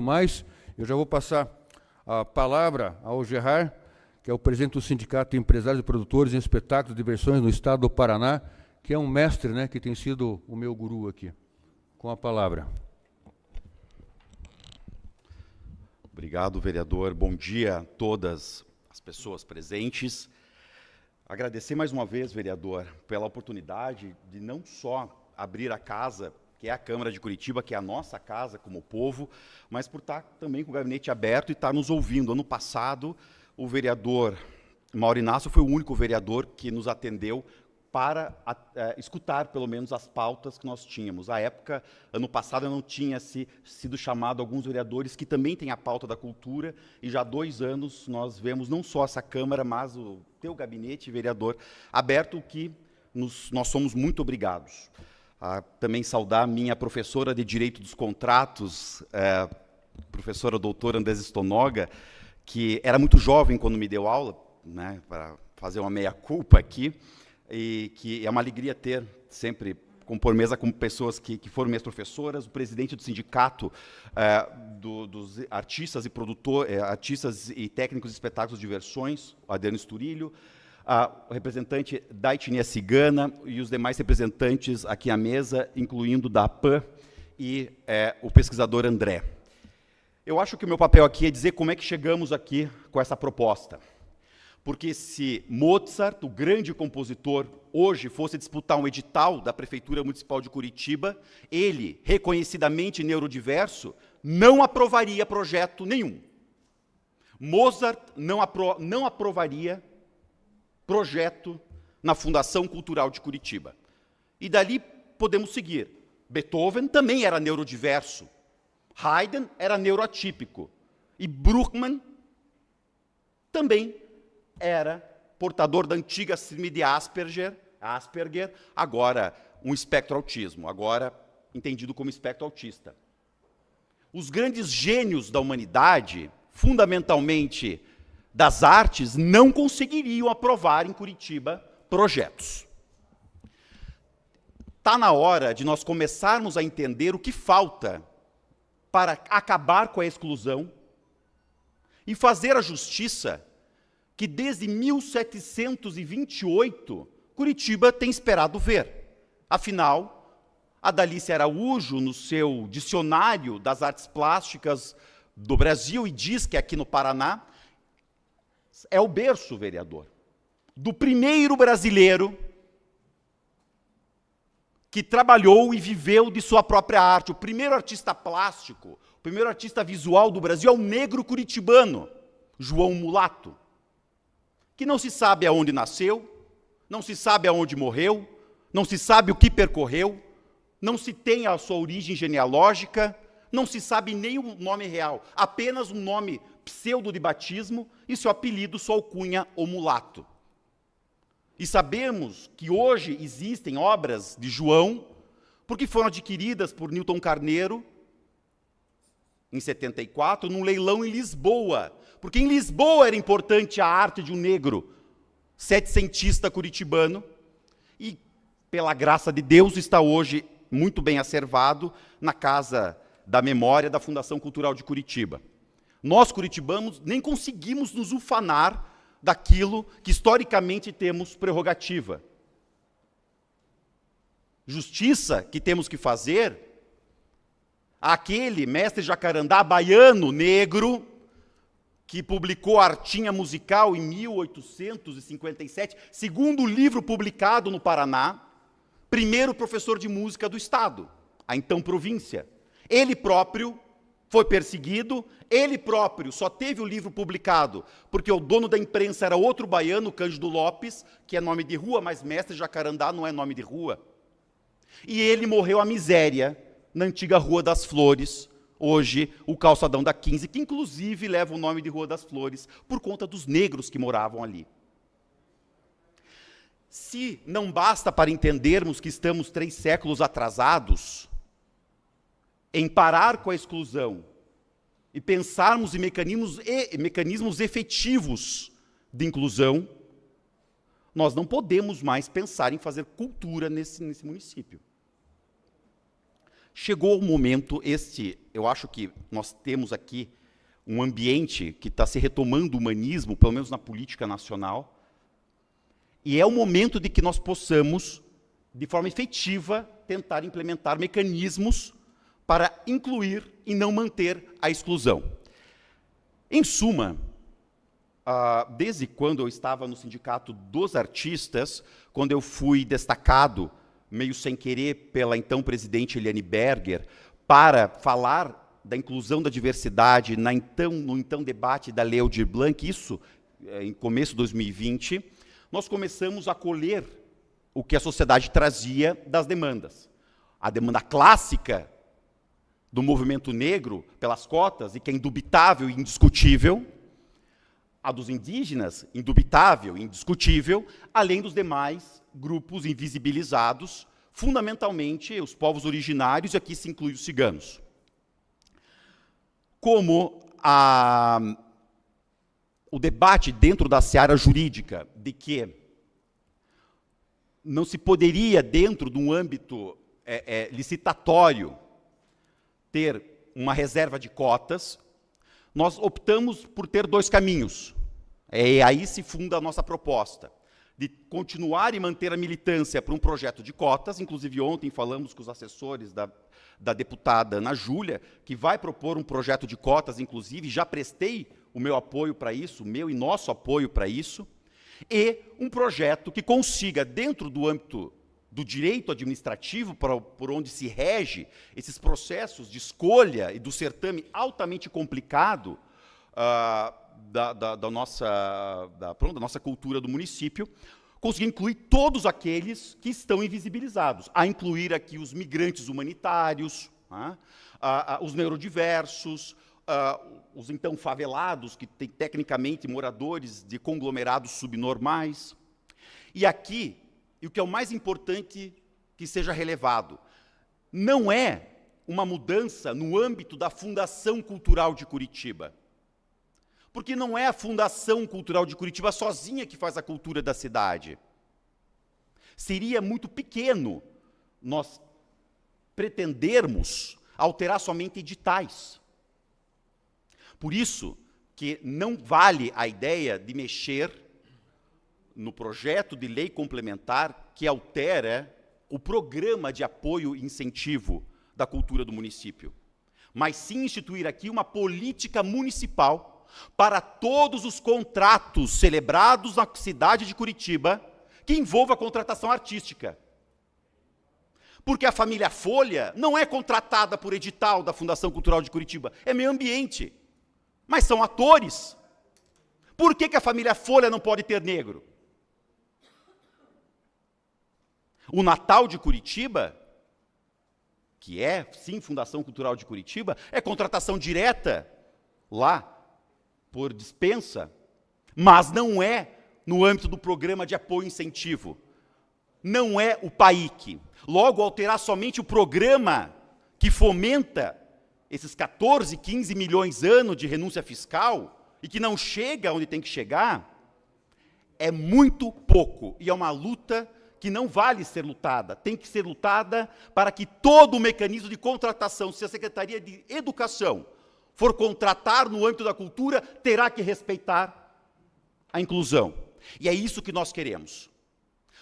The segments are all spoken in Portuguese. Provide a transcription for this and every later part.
mais, eu já vou passar a palavra ao Gerard, que é o presidente do Sindicato de Empresários e Produtores em Espetáculos e Diversões no Estado do Paraná, que é um mestre, né, que tem sido o meu guru aqui. Com a palavra. Obrigado, vereador. Bom dia a todas as pessoas presentes. Agradecer mais uma vez, vereador, pela oportunidade de não só abrir a casa, que é a Câmara de Curitiba, que é a nossa casa como povo, mas por estar também com o gabinete aberto e estar nos ouvindo. Ano passado, o vereador Mauro Inácio foi o único vereador que nos atendeu para escutar, pelo menos, as pautas que nós tínhamos. À época, ano passado, não tinha sido chamado alguns vereadores que também têm a pauta da cultura, e já há 2 anos nós vemos não só essa Câmara, mas o teu gabinete, vereador, aberto, que nós somos muito obrigados. Também saudar a minha professora de Direito dos Contratos, professora doutora Andrés Stonoga, que era muito jovem quando me deu aula, né, para fazer uma meia-culpa aqui, e que é uma alegria ter sempre, compor mesa com pessoas que foram minhas professoras, o presidente do sindicato dos artistas e artistas e técnicos de espetáculos de diversões, o Adriano Esturilho, o representante da etnia cigana e os demais representantes aqui à mesa, incluindo da APAN e o pesquisador André. Eu acho que o meu papel aqui é dizer como é que chegamos aqui com essa proposta. Porque se Mozart, o grande compositor, hoje fosse disputar um edital da Prefeitura Municipal de Curitiba, ele, reconhecidamente neurodiverso, não aprovaria projeto nenhum. Mozart não aprovaria projeto na Fundação Cultural de Curitiba. E dali podemos seguir. Beethoven também era neurodiverso. Haydn era neuroatípico. E Bruckmann também era portador da antiga síndrome de Asperger, agora um espectro autismo, agora entendido como espectro autista. Os grandes gênios da humanidade, fundamentalmente das artes, não conseguiriam aprovar em Curitiba projetos. Está na hora de nós começarmos a entender o que falta para acabar com a exclusão e fazer a justiça que desde 1728 Curitiba tem esperado ver. Afinal, a Dalícia Araújo, no seu Dicionário das Artes Plásticas do Brasil, e diz que aqui no Paraná, é o berço, vereador, do primeiro brasileiro que trabalhou e viveu de sua própria arte. O primeiro artista plástico, o primeiro artista visual do Brasil é o negro curitibano, João Mulato, que não se sabe aonde nasceu, não se sabe aonde morreu, não se sabe o que percorreu, não se tem a sua origem genealógica, não se sabe nem o nome real, apenas um nome pseudo de batismo e seu apelido, sua alcunha, o Mulato. E sabemos que hoje existem obras de João, porque foram adquiridas por Newton Carneiro, em 74, num leilão em Lisboa, porque em Lisboa era importante a arte de um negro setecentista curitibano, e, pela graça de Deus, está hoje muito bem acervado na Casa da Memória da Fundação Cultural de Curitiba. Nós, curitibanos, nem conseguimos nos ufanar daquilo que historicamente temos prerrogativa. Justiça que temos que fazer àquele mestre jacarandá baiano negro que publicou a Artinha Musical em 1857, segundo livro publicado no Paraná, primeiro professor de música do Estado, a então província. Ele próprio foi perseguido, ele próprio só teve o livro publicado porque o dono da imprensa era outro baiano, Cândido Lopes, que é nome de rua, mas mestre jacarandá não é nome de rua. E ele morreu à miséria na antiga Rua das Flores, hoje o calçadão da 15, que inclusive leva o nome de Rua das Flores, por conta dos negros que moravam ali. Se não basta para entendermos que estamos 3 séculos atrasados em parar com a exclusão e pensarmos em mecanismos efetivos de inclusão, nós não podemos mais pensar em fazer cultura nesse município. chegou o momento, eu acho que nós temos aqui um ambiente que está se retomando o humanismo, pelo menos na política nacional, e é o momento de que nós possamos, de forma efetiva, tentar implementar mecanismos para incluir e não manter a exclusão. Em suma, desde quando eu estava no Sindicato dos Artistas, quando eu fui destacado, meio sem querer, pela então presidente Eliane Berger, para falar da inclusão da diversidade no então debate da Lei Aldir Blanc, isso em começo de 2020, nós começamos a colher o que a sociedade trazia das demandas. A demanda clássica do movimento negro pelas cotas, e que é indubitável e indiscutível, a dos indígenas, indubitável e indiscutível, além dos demais grupos invisibilizados, fundamentalmente os povos originários, e aqui se inclui os ciganos. Como o debate dentro da seara jurídica de que não se poderia, dentro de um âmbito licitatório, ter uma reserva de cotas, nós optamos por ter dois caminhos. Aí se funda a nossa proposta, de continuar e manter a militância para um projeto de cotas. Inclusive, ontem falamos com os assessores da deputada Ana Júlia, que vai propor um projeto de cotas, inclusive, já prestei o meu apoio para isso, o meu e nosso apoio para isso, e um projeto que consiga, dentro do âmbito do direito administrativo, por onde se rege esses processos de escolha e do certame altamente complicado da nossa cultura do município, conseguir incluir todos aqueles que estão invisibilizados, a incluir aqui os migrantes humanitários, os neurodiversos, os então favelados, que têm tecnicamente moradores de conglomerados subnormais. E aqui, e o que é o mais importante que seja relevado, não é uma mudança no âmbito da Fundação Cultural de Curitiba. Porque não é a Fundação Cultural de Curitiba sozinha que faz a cultura da cidade. Seria muito pequeno nós pretendermos alterar somente editais. Por isso que não vale a ideia de mexer no projeto de lei complementar que altera o programa de apoio e incentivo da cultura do município, mas sim instituir aqui uma política municipal para todos os contratos celebrados na cidade de Curitiba que envolva a contratação artística. Porque a família Folha não é contratada por edital da Fundação Cultural de Curitiba, é meio ambiente, mas são atores. Por que a família Folha não pode ter negro? O Natal de Curitiba, que é, sim, Fundação Cultural de Curitiba, é contratação direta lá, por dispensa, mas não é no âmbito do programa de apoio e incentivo. Não é o PAIC. Logo, alterar somente o programa que fomenta esses 14, 15 milhões ano de renúncia fiscal e que não chega onde tem que chegar, é muito pouco. E é uma luta que não vale ser lutada, tem que ser lutada para que todo o mecanismo de contratação, se a Secretaria de Educação for contratar no âmbito da cultura, terá que respeitar a inclusão. E é isso que nós queremos.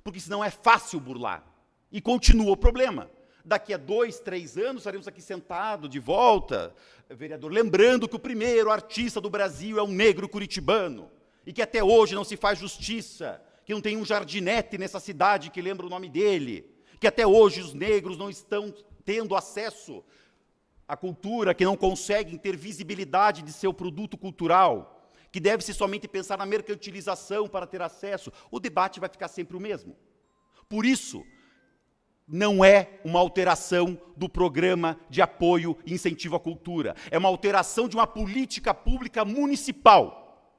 Porque senão é fácil burlar. E continua o problema. Daqui a 2, 3 anos, estaremos aqui sentados de volta, vereador, lembrando que o primeiro artista do Brasil é um negro curitibano, e que até hoje não se faz justiça, que não tem um jardinete nessa cidade que lembra o nome dele, que até hoje os negros não estão tendo acesso à cultura, que não conseguem ter visibilidade de seu produto cultural, que deve-se somente pensar na mercantilização para ter acesso. O debate vai ficar sempre o mesmo. Por isso, não é uma alteração do programa de apoio e incentivo à cultura, é uma alteração de uma política pública municipal,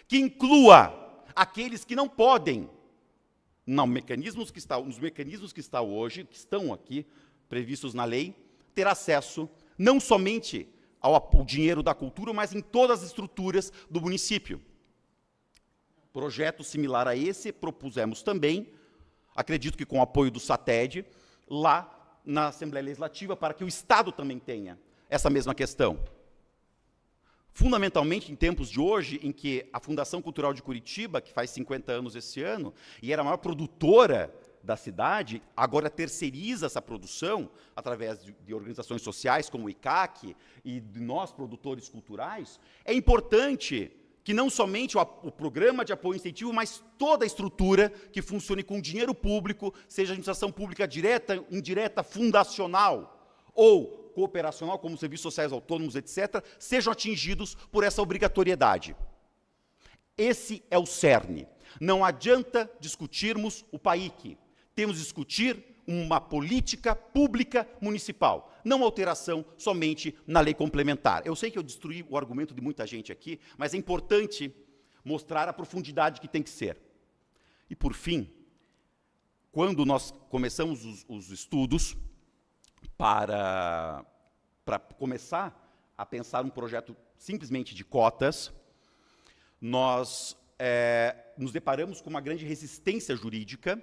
que inclua aqueles que não podem, nos mecanismos que estão aqui, previstos na lei, ter acesso não somente ao dinheiro da cultura, mas em todas as estruturas do município. Projeto similar a esse propusemos também, acredito que com o apoio do SATED, lá na Assembleia Legislativa para que o Estado também tenha essa mesma questão. Fundamentalmente, em tempos de hoje, em que a Fundação Cultural de Curitiba, que faz 50 anos esse ano, e era a maior produtora da cidade, agora terceiriza essa produção, através de organizações sociais como o ICAC e de nós, produtores culturais, é importante que não somente o programa de apoio e incentivo, mas toda a estrutura que funcione com dinheiro público, seja administração pública direta, indireta, fundacional ou cooperacional, como serviços sociais autônomos, etc., sejam atingidos por essa obrigatoriedade. Esse é o cerne. Não adianta discutirmos o PAIC. Temos de discutir uma política pública municipal, não alteração somente na lei complementar. Eu sei que eu destruí o argumento de muita gente aqui, mas é importante mostrar a profundidade que tem que ser. E, por fim, quando nós começamos os estudos para começar a pensar um projeto simplesmente de cotas, nós nos deparamos com uma grande resistência jurídica,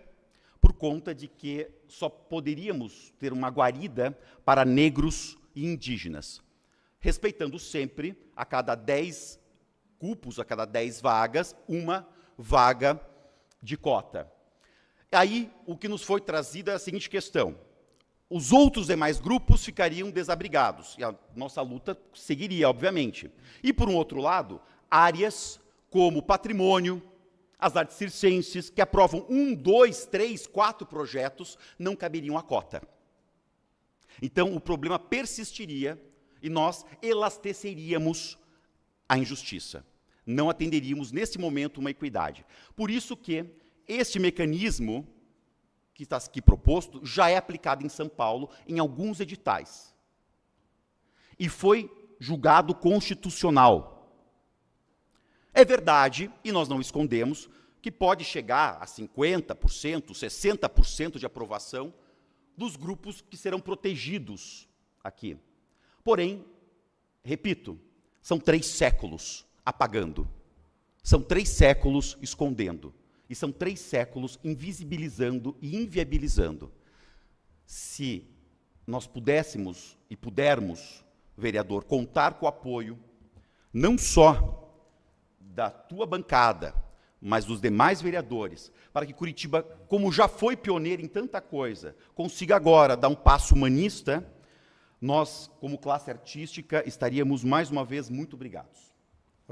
por conta de que só poderíamos ter uma guarida para negros e indígenas, respeitando sempre, a cada 10 cupos, a cada 10 vagas, uma vaga de cota. Aí, o que nos foi trazido é a seguinte questão: os outros demais grupos ficariam desabrigados, e a nossa luta seguiria, obviamente. E, por um outro lado, áreas como patrimônio, as artes circenses, que aprovam 1, 2, 3, 4 projetos, não caberiam à cota. Então, o problema persistiria e nós elasteceríamos a injustiça. Não atenderíamos, nesse momento, uma equidade. Por isso que este mecanismo que está aqui proposto já é aplicado em São Paulo em alguns editais. E foi julgado constitucional. É verdade, e nós não escondemos, que pode chegar a 50%, 60% de aprovação dos grupos que serão protegidos aqui. Porém, repito, são 3 séculos apagando, são 3 séculos escondendo, e são 3 séculos invisibilizando e inviabilizando. Se nós pudéssemos e pudermos, vereador, contar com o apoio, não só da tua bancada, mas dos demais vereadores, para que Curitiba, como já foi pioneira em tanta coisa, consiga agora dar um passo humanista, nós, como classe artística, estaríamos mais uma vez muito obrigados.